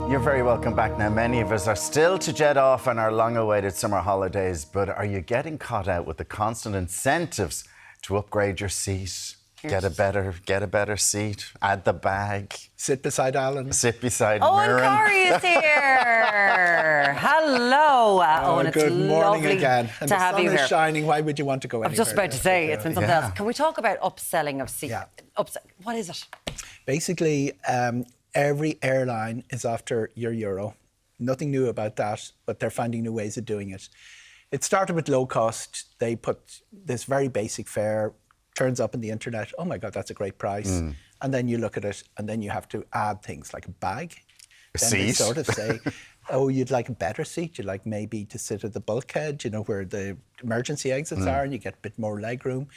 You're very welcome back now. Many of us are still to jet off on our long-awaited summer holidays, but are you getting caught out with the constant incentives to upgrade your seat? Get a better seat, add the bag. Sit beside Alan. Sit beside Owen Mirren. Curry is here. Hello, Owen. It's good morning lovely again. And to have you the sun here. is shining. Why would you want to go anywhere? I was just about to say, it's been something Yeah. else. Can we talk about upselling of seats? Yeah. What is it? Basically, every airline is after your euro. Nothing new about that, but they're finding new ways of doing it. It started with low cost. They put this very basic fare, turns up on the internet. Oh my God, that's a great price. And then you look at it, and then you have to add things like a bag. Then they Seat. sort of say, oh, you'd like a better seat. You'd like maybe to sit at the bulkhead, you know, where the emergency exits are, and you get a bit more leg room.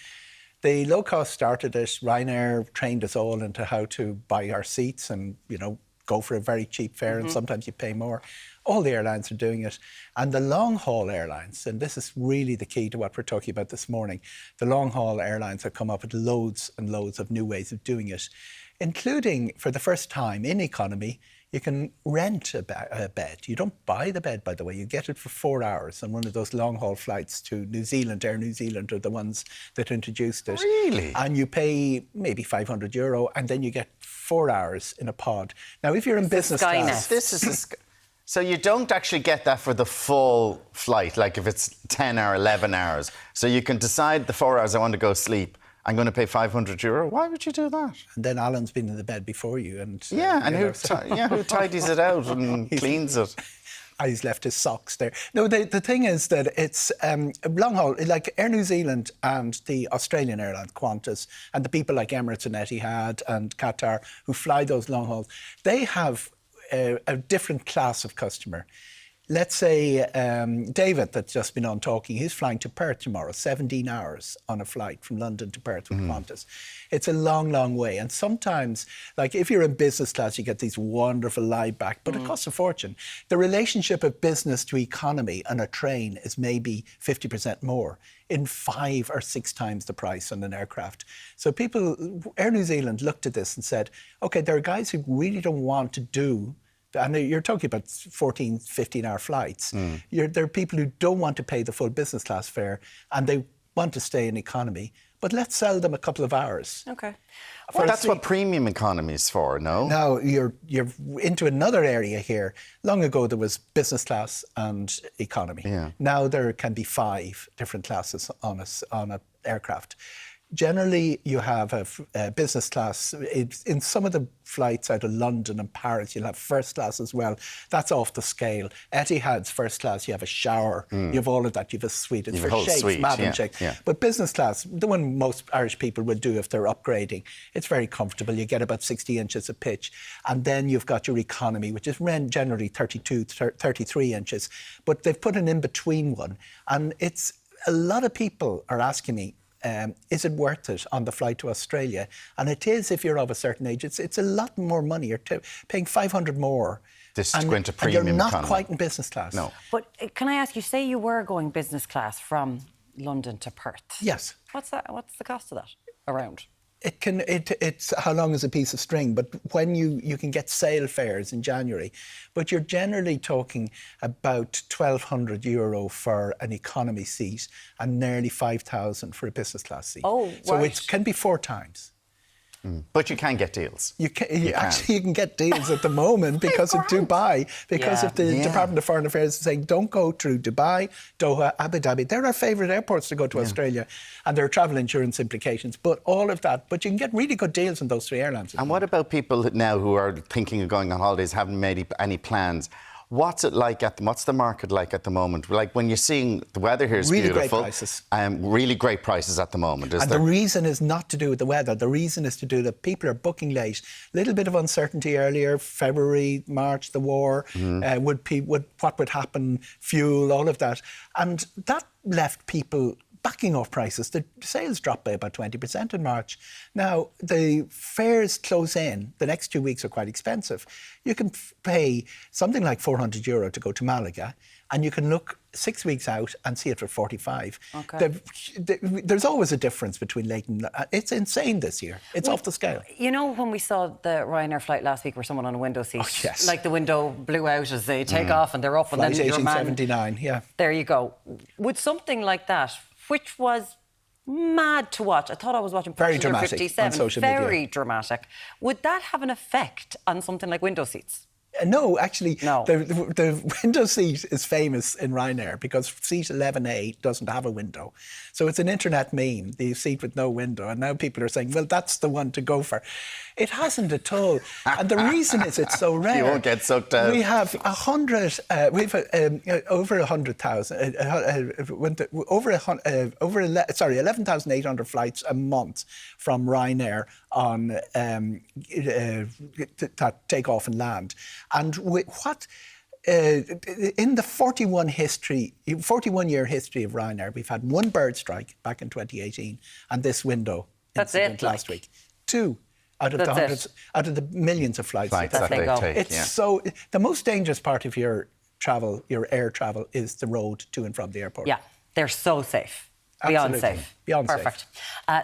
The low cost started it. Ryanair trained us all into how to buy our seats and, you know, go for a very cheap fare, and sometimes you pay more. All the airlines are doing it. And the long-haul airlines, and this is really the key to what we're talking about this morning, the long-haul airlines have come up with loads and loads of new ways of doing it, including, for the first time in economy, you can rent a bed. You don't buy the bed, by the way. You get it for 4 hours on one of those long-haul flights to New Zealand. Air New Zealand are the ones that introduced it. Really? And you pay maybe €500, and then you get 4 hours in a pod. Now, if you're in business Skynet. class... This is so you don't actually get that for the full flight, like if it's 10 or 11 hours. So you can decide the 4 hours I want to go sleep, I'm going to pay €500. Why would you do that? And then Alan's been in the bed before you. And who tidies it out and cleans it? He's left his socks there. No, the thing is that it's long haul, like Air New Zealand and the Australian airlines, Qantas, and the people like Emirates and Etihad and Qatar who fly those long hauls, they have a different class of customer. Let's say David, that's just been on talking, he's flying to Perth tomorrow, 17 hours on a flight from London to Perth with Qantas. It's a long, long way. And sometimes, like if you're in business class, you get these wonderful lie back, but it costs a fortune. The relationship of business to economy on a train is maybe 50% more, in 5 or 6 times the price on an aircraft. So Air New Zealand looked at this and said, okay, there are guys who really don't want to do, and you're talking about 14, 15-hour flights. There are people who don't want to pay the full business class fare, and they want to stay in economy. But let's sell them a couple of hours. Okay. Well, that's what premium economy is for, no? Now, you're into another area here. Long ago, there was business class and economy. Yeah. Now there can be 5 different classes on an aircraft. Generally, you have a business class. In some of the flights out of London and Paris, you'll have first class as well. That's off the scale. Etihad's first class, you have a shower, you have all of that, you have a suite. It's for sheikhs, madam sheikhs. Yeah. But business class, the one most Irish people will do if they're upgrading, it's very comfortable. You get about 60 inches of pitch. And then you've got your economy, which is generally 32, 33 inches. But they've put an in-between one. And it's a lot of people are asking me, is it worth it on the flight to Australia? And it is if you're of a certain age. It's a lot more money. You're paying 500 more. This is going to premium and you're not economy. quite in business class. No. But can I ask you, say you were going business class from London to Perth. Yes. What's that? What's the cost of that around? It's how long is a piece of string, but when you can get sale fares in January, but you're generally talking about €1,200 for an economy seat and nearly 5,000 for a business class seat. Oh, so right. it can be 4 times. But you can get deals. You can get deals at the moment because of Dubai, because of the Department of Foreign Affairs saying don't go through Dubai, Doha, Abu Dhabi. They're our favourite airports to go to Australia, and there are travel insurance implications. But all of that, but you can get really good deals on those 3 airlines. And what about people now who are thinking of going on holidays, haven't made any plans? What's it like what's the market like at the moment? Like when you're seeing the weather here is really beautiful. Great prices. Really great prices at the moment. The reason is not to do with the weather. The reason is to do that people are booking late. A little bit of uncertainty earlier, February, March, the war, what would happen, fuel, all of that. And that left people backing off prices. The sales dropped by about 20% in March. Now, the fares close in. The next 2 weeks are quite expensive. You can pay something like €400 to go to Malaga, and you can look 6 weeks out and see it for 45. Okay. There's always a difference between late and... It's insane this year. It's off the scale. You know, when we saw the Ryanair flight last week where someone on a window seat, yes. like the window blew out as they take off and they're up, Flight and then your man... 1879, yeah. There you go. Would something like that, which was mad to watch, I thought I was watching Very Passenger dramatic 57, on social media. very dramatic. Would that have an effect on something like window seats? No, actually, No. The window seat is famous in Ryanair because seat 11A doesn't have a window. So it's an internet meme, the seat with no window. And now people are saying, well, that's the one to go for. It hasn't at all. And the reason is it's so rare. You won't get sucked out. We have 100, we've over 100,000, over 11,800 flights a month from Ryanair on that take off and land. And in the 41-year history of Ryanair, we've had one bird strike back in 2018 and this window incident last week. Two out of the millions of flights that they take. It's so the most dangerous part of your travel, your air travel, is the road to and from the airport. Yeah, they're so safe. Beyond Absolutely. safe. Beyond Perfect.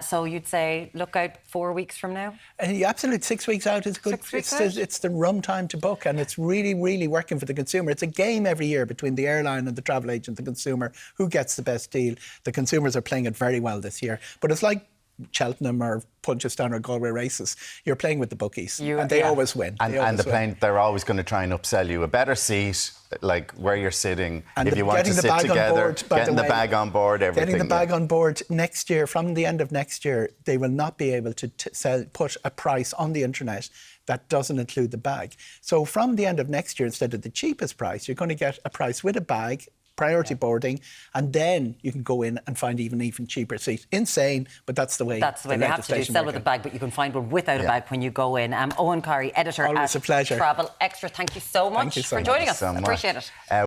So you'd say look out 4 weeks from now? Absolutely. 6 weeks out is good. 6 weeks out? It's the rum time to book, and it's really, really working for the consumer. It's a game every year between the airline and the travel agent, the consumer, who gets the best deal. The consumers are playing it very well this year. But it's like Cheltenham or Punchestown or Galway races. You're playing with the bookies, and they always win. They're always going to try and upsell you a better seat, like where you're sitting. And if you want to sit together, getting the bag on board, everything. Getting the bag on board next year, from the end of next year, they will not be able to put a price on the internet that doesn't include the bag. So from the end of next year, instead of the cheapest price, you're going to get a price with a bag, priority boarding, and then you can go in and find even cheaper seats. Insane, but that's the way. That's the way they have to do. Sell with a bag, but you can find one without a bag when you go in. Owen Curry, editor Always at a pleasure. Travel Extra. Thank you so much for joining us. Appreciate it.